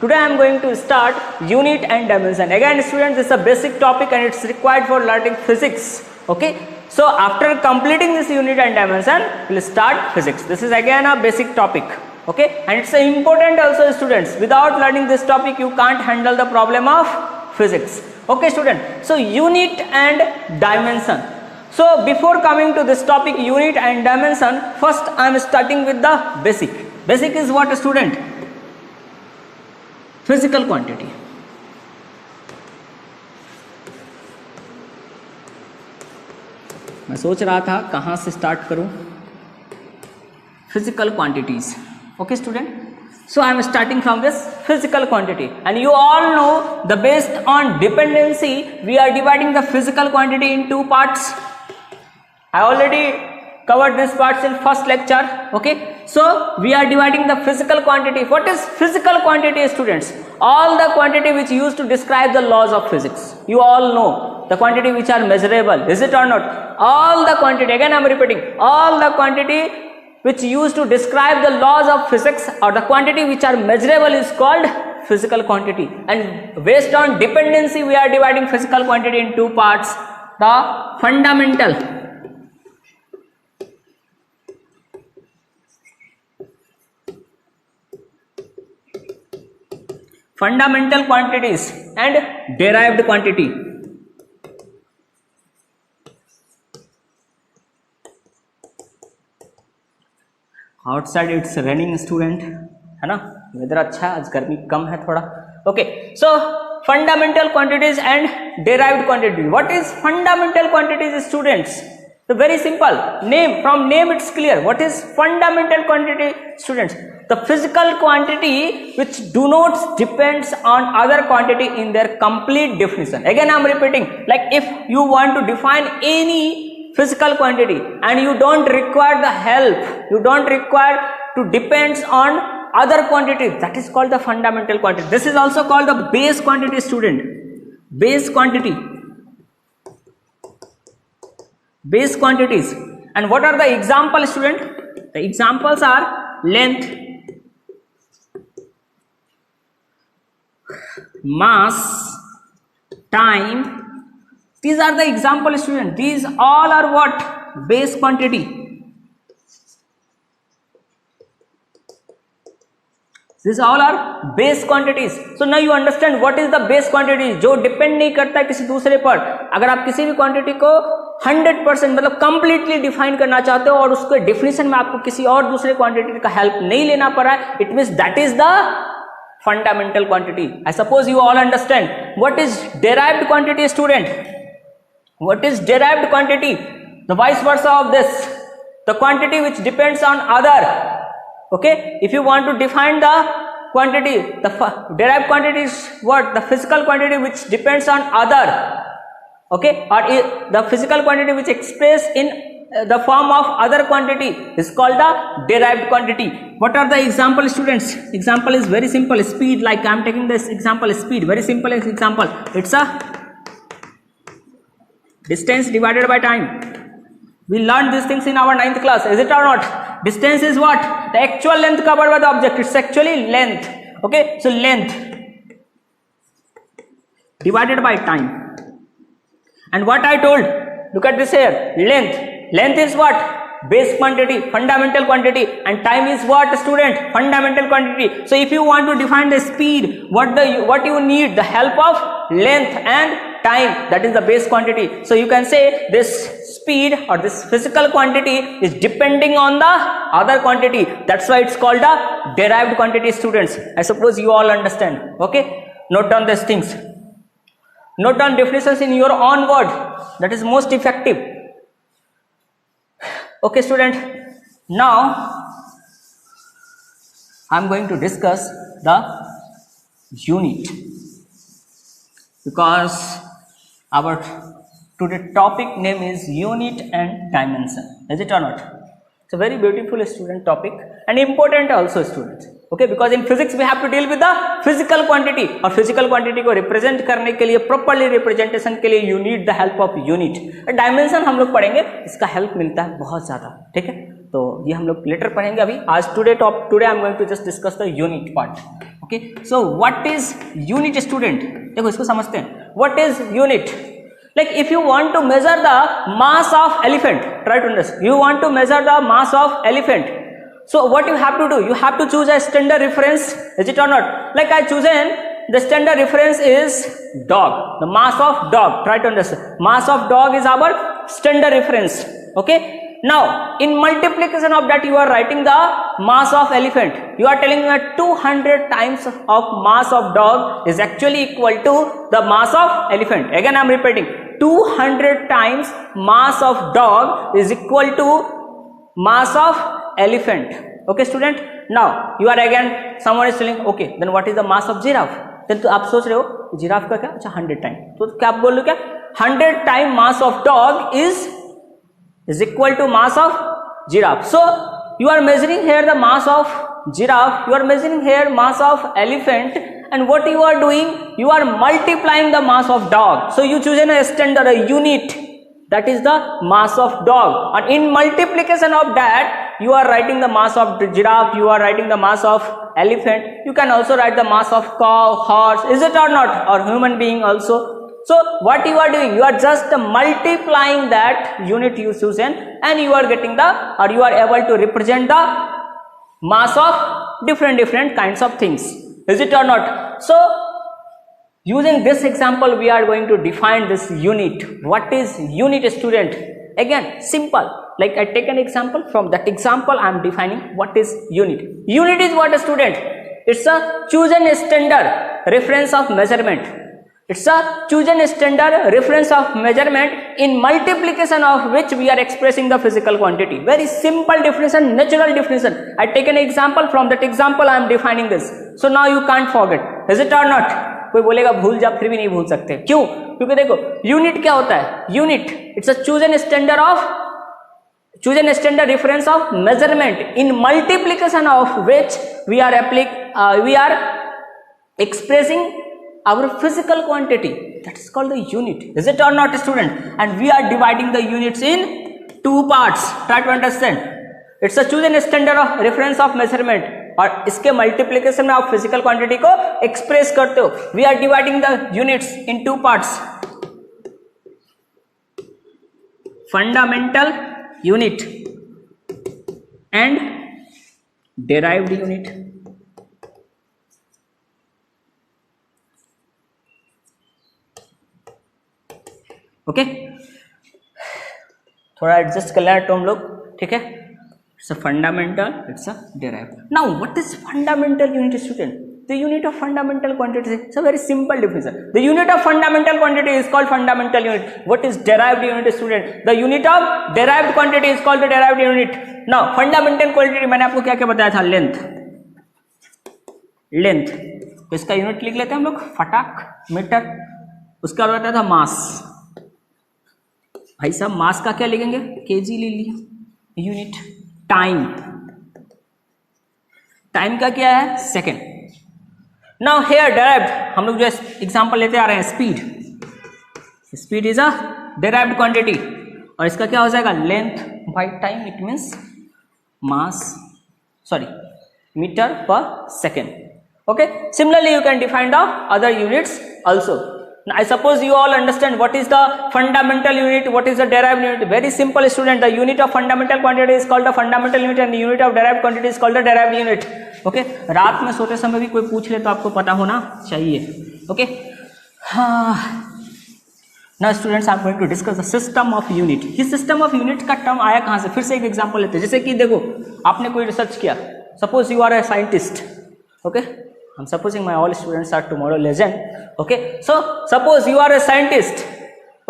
Today I am going to start unit and dimension. Again students, this is a basic topic and it's required for learning physics. Okay, so after completing this unit and dimension, we'll start physics. This is again a basic topic. Okay, and it's important also students. Without learning this topic, you can't handle the problem of physics. Okay student, so unit and dimension. So before coming to this topic unit and dimension, first I am starting with the basic. Basic is what student? Physical quantity. मैं सोच रहा था कहाँ से start करूँ. Physical quantities. Okay student, so I am starting from this physical quantity, and you all know the based on dependency we are dividing the physical quantity in two parts. I already covered this parts in first lecture. Okay, so we are dividing the physical quantity. What is physical quantity students? All the quantity which used to describe the laws of physics. You all know the quantity which are measurable, is it or not? All the quantity, again I am repeating, all the quantity which used to describe the laws of physics or the quantity which are measurable is called physical quantity. And based on dependency we are dividing physical quantity in two parts. The fundamental quantities and derived quantity. Outside it's raining student, है ना, weather अच्छा है, आज गर्मी कम है थोड़ा. Okay, so fundamental quantities and derived quantity. What is fundamental quantities students? So very simple, name, from name it's clear. What is fundamental quantity students? The physical quantity which do not depends on other quantity in their complete definition. Again I am repeating, like if you want to define any physical quantity and you don't require the help, you don't require to depends on other quantity, that is called the fundamental quantity. This is also called the base quantity student. Base quantity, base quantities. And what are the examples student? The examples are length, mass, time. These are the example student. These all are what? Base quantity. These all are base quantities. So now you understand what is the base quantity. जो depend नहीं करता है किसी दूसरे पर. अगर आप किसी भी quantity को 100% मतलब completely define करना चाहते हो और उसके definition में आपको किसी और दूसरे quantity का help नहीं लेना पड़ रहा है, it means that is the fundamental quantity. I suppose you all understand. What is derived quantity student? What is derived quantity? The vice versa of this, the quantity which depends on other. Okay, if you want to define the quantity, the derived quantity is what? The physical quantity which depends on other. Okay, or the physical quantity which expressed in the form of other quantity is called the derived quantity. What are the example students? Example is very simple. Speed, like I am taking this example, speed, very simple example. It's a distance divided by time. We learned these things in our 9th class, is it or not? Distance is what? The actual length covered by the object. It's actually length. Okay, so length divided by time. And what I told, look at this here, length. Length is what? Base quantity, fundamental quantity, and time is what student? Fundamental quantity. So if you want to define the speed, what you need? The help of length and time, that is the base quantity. So you can say this speed or this physical quantity is depending on the other quantity. That's why it's called the derived quantity students. I suppose you all understand. Okay, note down these things. Note down definitions in your own word. That is most effective. Okay student, now I am going to discuss the unit, because our today topic name is unit and dimension, is it or not? It's a very beautiful student topic and important also students. Okay, because in physics we have to deal with the physical quantity, और physical quantity को represent करने के लिए properly representation के लिए you need the help of unit. dimension हम लोग पढ़ेंगे, इसका help मिलता है बहुत ज़्यादा, ठीक है? तो ये हम लोग later पढ़ेंगे. अभी आज today I am going to just discuss the unit part. Okay, so what is unit student? देखो इसको समझते हैं, what is unit? Like if you want to measure the mass of elephant, try to understand, you want to measure the mass of elephant, so what you have to do, you have to choose a standard reference, is it or not? Like I chosen the standard reference is dog, the mass of dog, try to understand, mass of dog is our standard reference. Okay, now in multiplication of that you are writing the mass of elephant, you are telling me that 200 times of mass of dog is actually equal to the mass of elephant. Again I am repeating, 200 times mass of dog is equal to mass of elephant. Okay student, now you are again, someone is telling okay then what is the mass of giraffe? then तो आप सोच रहे हो giraffe का क्या, अच्छा 100 time, तो क्या आप बोल लो क्या 100 time mass of dog is equal to mass of giraffe. So you are measuring here the mass of giraffe, you are measuring here mass of elephant, and what you are doing, you are multiplying the mass of dog. So you choose a standard, a unit, that is the mass of dog, and in multiplication of that you are writing the mass of giraffe, you are writing the mass of elephant, you can also write the mass of cow, horse, is it or not, or human being also. So what you are doing, you are just multiplying that unit you chosen, and you are getting the, or you are able to represent the mass of different kinds of things, is it or not? So using this example we are going to define this unit. What is unit student? Again simple, like I take an example, from that example I am defining what is unit. Unit is what, student? It's a chosen standard reference of measurement. It's a chosen standard reference of measurement in multiplication of which we are expressing the physical quantity. Very simple definition, natural definition. I take an example, from that example I am defining this. So now you can't forget, is it or not? कोई बोलेगा भूल जा, फिर भी नहीं भूल सकते, क्यों? क्योंकि देखो यूनिट क्या होता है, unit it's a chosen standard reference of measurement in multiplication of which we are expressing our physical quantity, that is called the unit, is it or not student? And we are dividing the units in two parts, try to understand. It's a chosen standard of reference of measurement, और इसके multiplication में आप physical quantity को express करते हो. We are dividing the units into parts, fundamental unit and derived unit. Okay, थोड़ा adjust कर लेना टर्म लोग, ठीक है. It's a fundamental, it's a derived. Now what is fundamental unit student? The unit of fundamental quantity. It's a very simple definition. The unit of fundamental quantity is called fundamental unit. What is derived unit student? The unit of derived quantity is called the derived unit. Now fundamental quantity मैंने आपको क्या क्या बताया था? Length. तो इसका unit लिख लेते हैं हम लोग, फटाक, मीटर. उसका बताया था मास. भाई साहब मास का क्या लिखेंगे? केजी ले लिया. यूनिट. टाइम का क्या है? सेकेंड. नाउ हेयर डेराइव्ड, हम लोग जो एग्जांपल लेते आ रहे हैं, speed is a derived quantity, और इसका क्या हो जाएगा? Length by time. It means metre पर second. Okay, similarly you can define the other units also. I suppose you all understand what is the fundamental unit, what is the derived unit. Very simple student, the unit of fundamental quantity is called the fundamental unit and the unit of derived quantity is called the derived unit. Okay, रात में सोते समय भी कोई पूछ ले तो आपको पता होना चाहिए. Okay, now students I am going to discuss the system of unit. ये system of unit का टर्म आया कहाँ से? फिर से एक एग्जांपल लेते हैं. जैसे कि देखो आपने कोई रिसर्च किया, suppose you are a scientist. Okay, I'm supposing my all students are tomorrow legend. Okay, so suppose you are a scientist.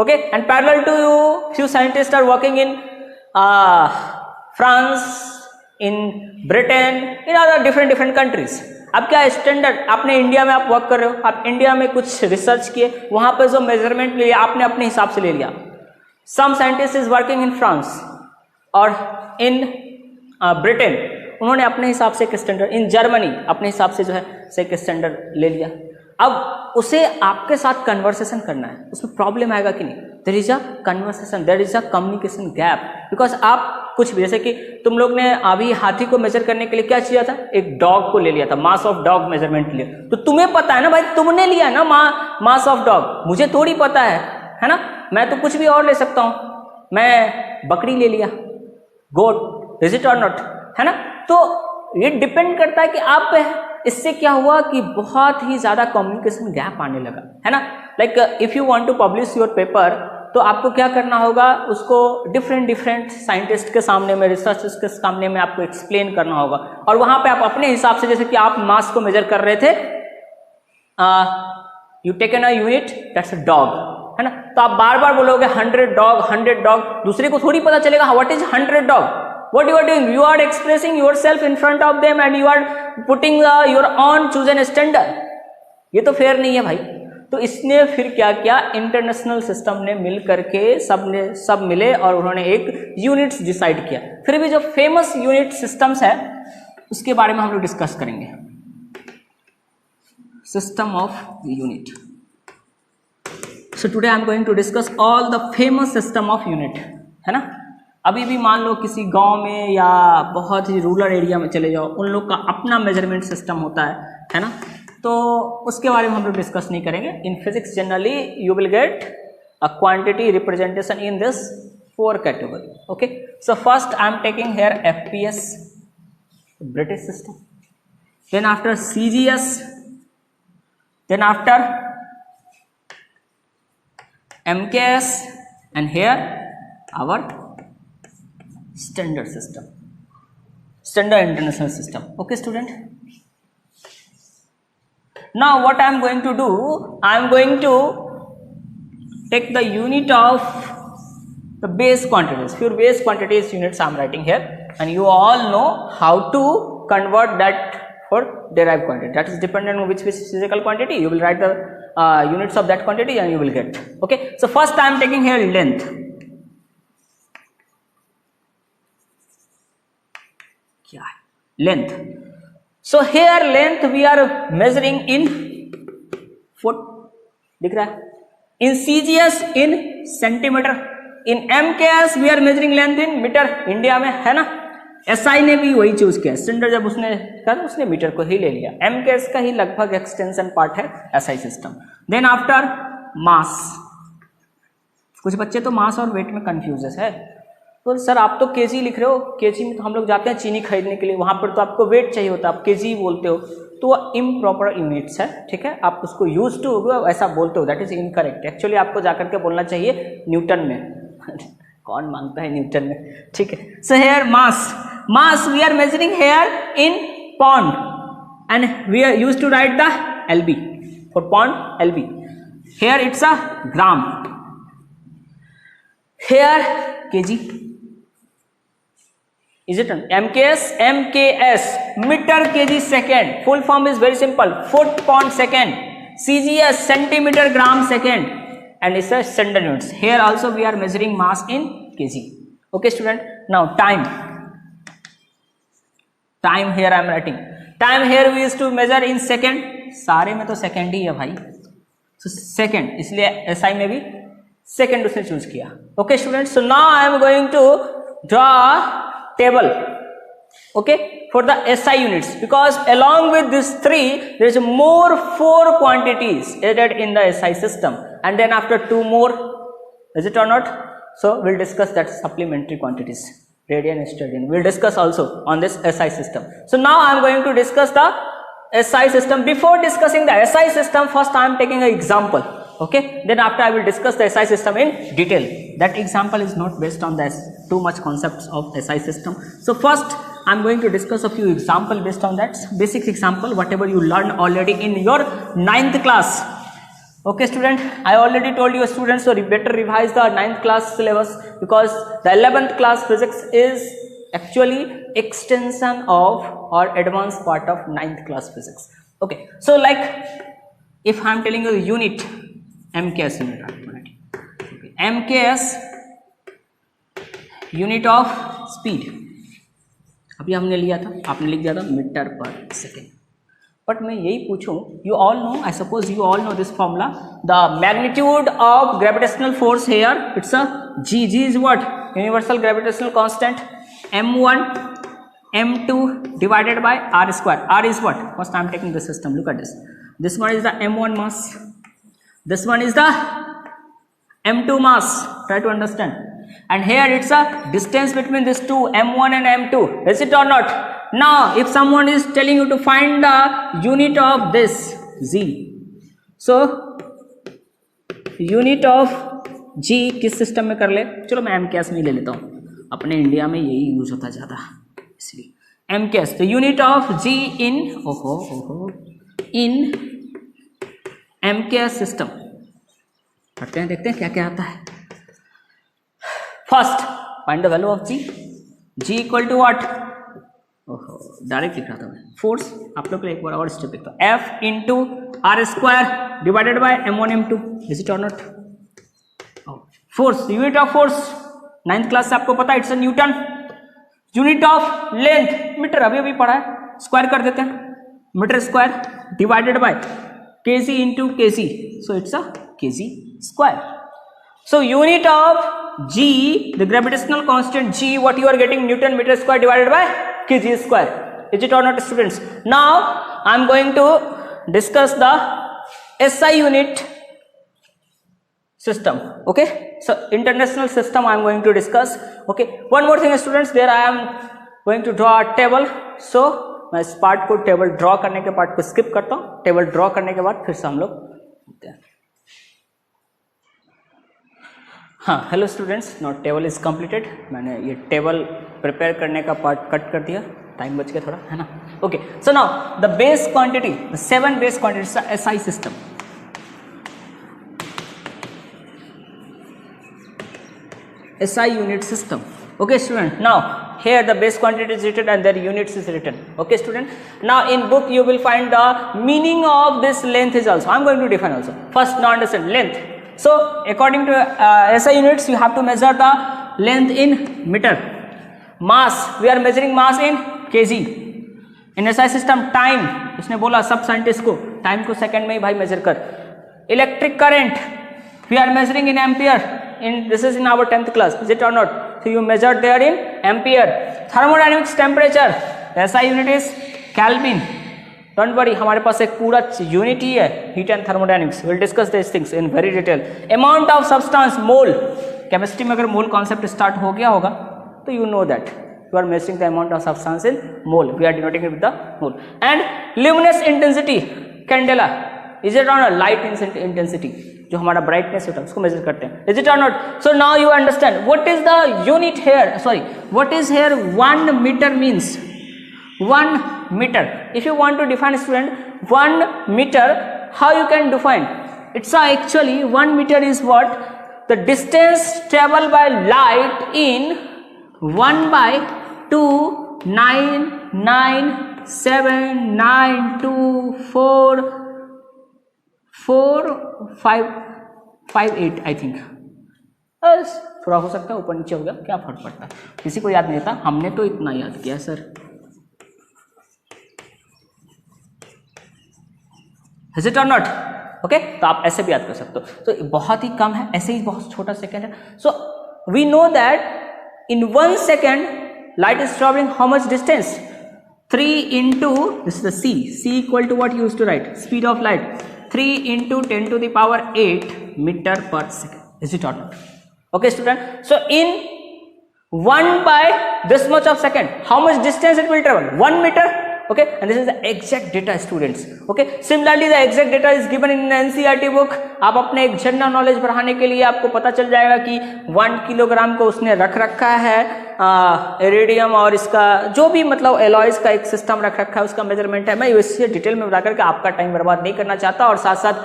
Okay, and parallel to you few scientists are working in France, in Britain, in other different countries. अब क्या standard, आपने India में आप work कर रहे हो, आप India में कुछ रिसर्च किए, वहां पर जो मेजरमेंट लिया आपने अपने हिसाब से ले लिया. Some scientist is working in France और इन ब्रिटेन, उन्होंने अपने हिसाब से एक स्टैंडर्ड, इन जर्मनी अपने हिसाब से जो है से एक स्टैंडर्ड ले लिया. अब उसे आपके साथ कन्वर्सेशन करना है, उसमें प्रॉब्लम आएगा कि नहीं? There is a conversation, there is a communication gap, because आप कुछ भी, जैसे कि तुम लोग ने अभी हाथी को मेजर करने के लिए क्या किया था, एक डॉग को ले लिया था, मास ऑफ डॉग मेजरमेंट लिया, तो तुम्हें पता है ना भाई, तुमने लिया ना मास ऑफ डॉग, मुझे थोड़ी पता है ना, मैं तो कुछ भी और ले सकता हूं, मैं बकरी ले लिया, गोट, इज इट और नॉट, है ना। तो ये डिपेंड करता है कि आप, इससे क्या हुआ कि बहुत ही ज्यादा कम्युनिकेशन गैप आने लगा, है ना। Like if you want to publish your paper, तो आपको क्या करना होगा, उसको डिफरेंट साइंटिस्ट के सामने में, रिसर्चर्स के सामने में आपको एक्सप्लेन करना होगा, और वहां पे आप अपने हिसाब से, जैसे कि आप मास को मेजर कर रहे थे, you taken a unit that's a dog, है ना, तो आप बार बार बोलोगे 100 डॉग, दूसरे को थोड़ी पता चलेगा what is 100 dog, what you are doing, you are expressing yourself in front of them and you are putting your own chosen standard, ये तो फेयर नहीं है भाई। तो इसने फिर क्या किया, इंटरनेशनल सिस्टम ने मिल करके सब मिले और उन्होंने एक यूनिट्स डिसाइड किया। फिर भी जो फेमस यूनिट सिस्टम्स है उसके बारे में हम लोग डिस्कस करेंगे, system of unit. So today I am going to discuss all the famous system of unit, है ना। अभी भी मान लो किसी गांव में या बहुत ही रूरल एरिया में चले जाओ, उन लोग का अपना मेजरमेंट सिस्टम होता है ना, तो उसके बारे में हम लोग डिस्कस नहीं करेंगे। In physics generally you will get a quantity representation in this 4 category, okay. So first I am taking here FPS, British system, then after CGS, then after MKS, and here our standard system, standard international system, okay student. Now what I am going to do, I am going to take the unit of the base quantities, few base quantities units I am writing here, and you all know how to convert that for derived quantity, that is dependent on which physical quantity, you will write the units of that quantity and you will get, okay. So first I am taking here length, length. So here length we are measuring in foot, दिख रहा है, in CGS in centimeter, in MKS we are measuring length in meter, India में है ना। SI ने भी वही choose किया, स्टैंडर्ड जब उसने कहा उसने मीटर को ही ले लिया, MKS का ही लगभग एक्सटेंशन पार्ट है SI सिस्टम। देन आफ्टर मास, कुछ बच्चे तो मास और वेट में कंफ्यूज है, तो सर आप तो केजी लिख रहे हो, केजी में तो हम लोग जाते हैं चीनी खरीदने के लिए, वहां पर तो आपको वेट चाहिए होता है, आप केजी बोलते हो, तो वो इम्प्रॉपर यूनिट्स है, ठीक है, आप उसको यूज टू ऐसा बोलते हो, दैट इज इनकरेक्ट। एक्चुअली आपको जाकर के बोलना चाहिए न्यूटन में कौन मांगता है न्यूटन में, ठीक है। So here mass we are measuring here in pound and we are use to write the LB for pound, LB, here it's a gram, here kg, is it MKS meter kg second, full form is very simple, foot pound second, CGS centimeter gram second, and it's a standard units. Here also we are measuring mass in kg, okay student. Now time here I am writing, time here we used to measure in second, सारे में तो second ही है भाई, so second, इसलिए SI में भी second उसने choose किया, okay students. So now I am going to draw table, okay, for the SI units, because along with these 3 there is more 4 quantities added in the SI system, and then after 2 more, is it or not? So we'll discuss that supplementary quantities, radian, sterling, we'll discuss also on this SI system. So now I am going to discuss the SI system. Before discussing the SI system, first I am taking an example, okay, then after I will discuss the SI system in detail. That example is not based on this too much concepts of SI system. So first I am going to discuss a few example based on that basic example, whatever you learned already in your 9th class, okay student. I already told you students, so better revise the 9th class syllabus, because the 11th class physics is actually extension of or advanced part of 9th class physics, okay. So like if I am telling you unit MKS unit, okay, MKS unit of speed, अभी हमने लिया था, आपने लिख दिया था metre पर second, but मैं यही पूछूं, you all know, I suppose you all know this formula, the magnitude of gravitational force here, it's a G. G is what? Universal gravitational constant, m1 m2 divided by r square. R is what? First I am taking the system, look at this. This one is the m1 mass, this one is the m2 mass, try to understand. And here it's a distance between these two, m1 and m2, is it or not? Now if someone is telling you to find the unit of this g, so unit of g किस system में कर ले? चलो मैं M कैस में ले लेता हूँ, अपने इंडिया में यही यूज होता ज़्यादा, इसलिए एम कैस. तो unit of G in in MKS system करते हैं, देखते हैं क्या क्या आता है. First find the value of G. G equal to what? ओहो डायरेक्ट लिख रहा था मैं, फोर्स. आप लोग के लिए एक बार और स्टेप लिखता हूँ, F into R square divided by m1 m2, is it और not? Force, unit of force 9th class से आपको पता है, it's a newton. Unit of length metre, अभी अभी पढ़ा है, स्क्वायर कर देते हैं, metre square divided by kg into kg, so it's a kg square. So unit of g, the gravitational constant g, what you are getting, Newton meter square divided by kg square. Is it or not, students? Now I am going to discuss the SI unit system. Okay, so international system I am going to discuss. Okay, one more thing students, there I am going to draw a table. So मैं इस part को, table draw करने के part को skip करता हूँ. Table draw करने के बाद फिर से हम लोग होते हैं. हाँ, hello students, not table is completed. मैंने ये टेबल प्रिपेयर करने का पार्ट कट कर दिया, टाइम बच गया थोड़ा, है ना. Okay, so now the base quantity, 7 base quantities, SI system. SI unit system. Okay student, now here the base quantity is written and their units is written. Okay student, now in book you will find the meaning of this length is also, I am going to define also. First now understand length. So according to SI units you have to measure the length in meter. Mass, we are measuring mass in kg. In SI system time, उसने बोला सब scientist को time को second में ही भाई major कर. Electric current we are measuring in ampere. In this is in our 10th class, is it or not? So you measured there in ampere. Thermodynamics temperature, SI unit is Kelvin. Don't worry, हमारे पास एक पूरा unit ही है, heat and thermodynamics. We'll discuss these things in very detail. Amount of substance, mole. Chemistry में अगर mole concept start हो गया होगा तो you know that you are measuring the amount of substance in mole. We are denoting it with the mole. And luminous intensity, candela. Is it or not? Light intensity, जो हमारा brightness होता है उसको measure करते हैं. Is it और not? So now you understand what is the unit here, sorry what is here 1 metre means. 1 metre, if you want to define student 1 metre, how you can define? It's actually 1 metre is what? The distance travel by light in 1 by 2 9 9 7 9 2 4 4 5 5 8 I think. बस थोड़ा हो सकता है ऊपर नीचे हो गया, क्या फर्क पड़ता है, किसी को याद नहीं था, हमने तो इतना याद किया सर. इज इट और नॉट? ओके, तो आप ऐसे भी याद कर सकते हो. तो बहुत ही कम है, ऐसे ही बहुत छोटा सेकेंड है. So we know that in 1 second light is travelling how much distance? 3 into this is the c equal to what you used to write, speed of light, 3 into 10 to the power 8 meter per second. Is it or not? Okay student, so in 1 by this much of second, how much distance it will travel? 1 meter. Okay, and this is the exact data students. Okay, similarly the exact data is given in NCERT book. आप अपने एक general knowledge बढ़ाने के लिए आपको पता चल जाएगा कि 1 किलोग्राम को उसने रख रखा है इरिडियम और इसका जो भी मतलब एलॉयज का एक सिस्टम रख रखा है, उसका मेजरमेंट है. मैं इससे डिटेल में बता करके आपका टाइम बर्बाद नहीं करना चाहता और साथ साथ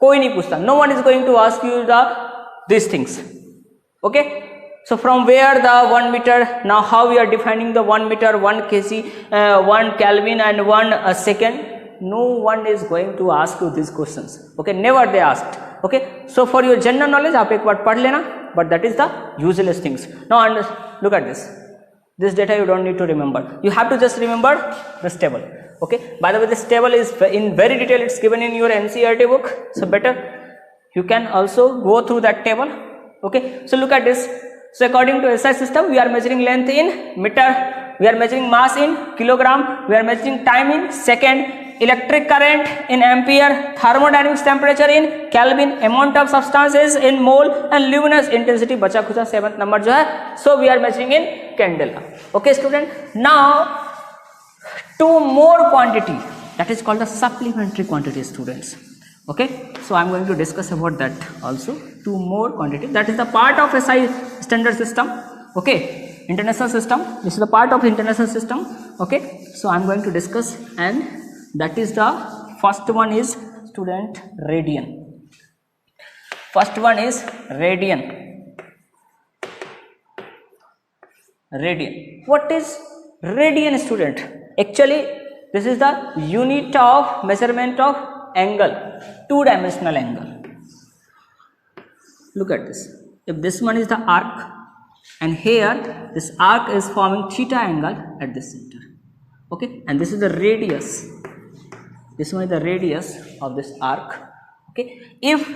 कोई नहीं पूछता. No one is going to ask you this things. Okay, so from where the 1 meter, now how we are defining the 1 meter, 1 kg, 1 Kelvin and 1 second? No one is going to ask you these questions. Okay, never they asked. Okay, so for your general knowledge आप एक बार पढ़ लेना, but that is the useless things. Now look at this. This data you don't need to remember. You have to just remember this table. Okay. By the way, this table is in very detail. It's given in your NCERT book. So better you can also go through that table. Okay. So look at this. So according to SI system, we are measuring length in meter. We are measuring mass in kilogram. We are measuring time in second. Electric current in ampere, thermodynamics temperature in Kelvin, amount of substances in mole and luminous intensity बचा खुचा 7th number जो है, so we are measuring in candela. Okay student, now two more quantity, that is called the supplementary quantity students. Okay, so I am going to discuss about that also. Two more quantity, that is the part of SI standard system. Okay, international system, this is the part of international system. Okay, so I am going to discuss, and that is the first one is student radian. First one is radian. Radian. What is radian student? Actually this is the unit of measurement of angle, two-dimensional angle. Look at this. If this one is the arc and here this arc is forming theta angle at this center. Okay, and this is the radius. This one is the radius of this arc. Okay, if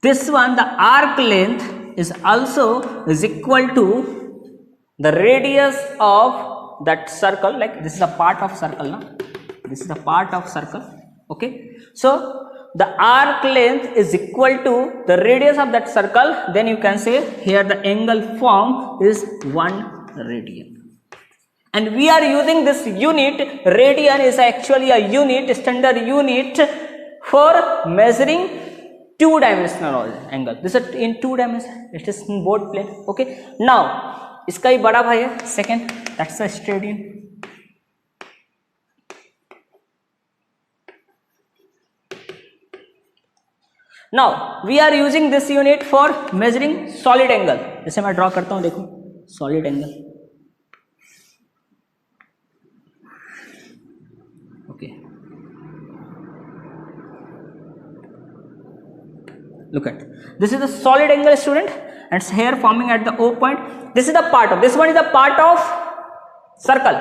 this one, the arc length is also is equal to the radius of that circle, like this is a part of circle now, this is a part of circle. Okay, so the arc length is equal to the radius of that circle, then you can say here the angle formed is 1 radian. And we are using this unit, radian is actually a unit, standard unit for measuring two-dimensional angle. This is in two dimension, it is in both plane. Okay, now इसका ही बड़ा भाई है second, that's a radian. Now we are using this unit for measuring solid angle. जैसे मैं draw करता हूँ, देखो solid angle. Okay, look at this is the solid angle student, and it's here forming at the O point. This is the part of, this one is the part of circle,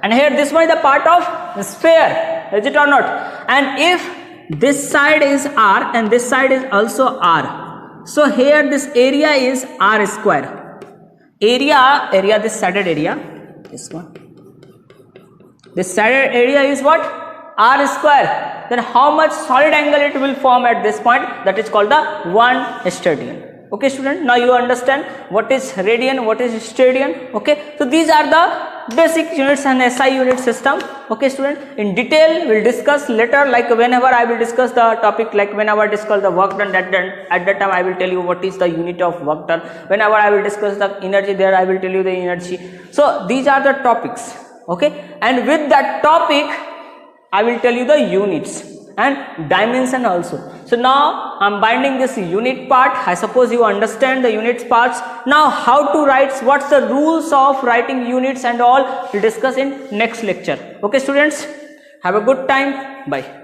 and here this one is the part of the sphere, is it or not? And if this side is R and this side is also R, so here this area is R square. Area this sided area, this one, this sided area is what? R square. Then how much solid angle it will form at this point? That is called the 1 radian. Okay student, now you understand what is radian, what is radian. Okay, so these are the basic units and SI unit system. Okay student, in detail we will discuss later, like whenever I will discuss the topic, like whenever I discuss the work done, at that time I will tell you what is the unit of work done. Whenever I will discuss the energy, there I will tell you the energy. So these are the topics. Okay, and with that topic I will tell you the units and dimension also. So now I am binding this unit part. I suppose you understand the units parts. Now how to write, what's the rules of writing units and all, we'll discuss in next lecture. Okay students, have a good time. Bye.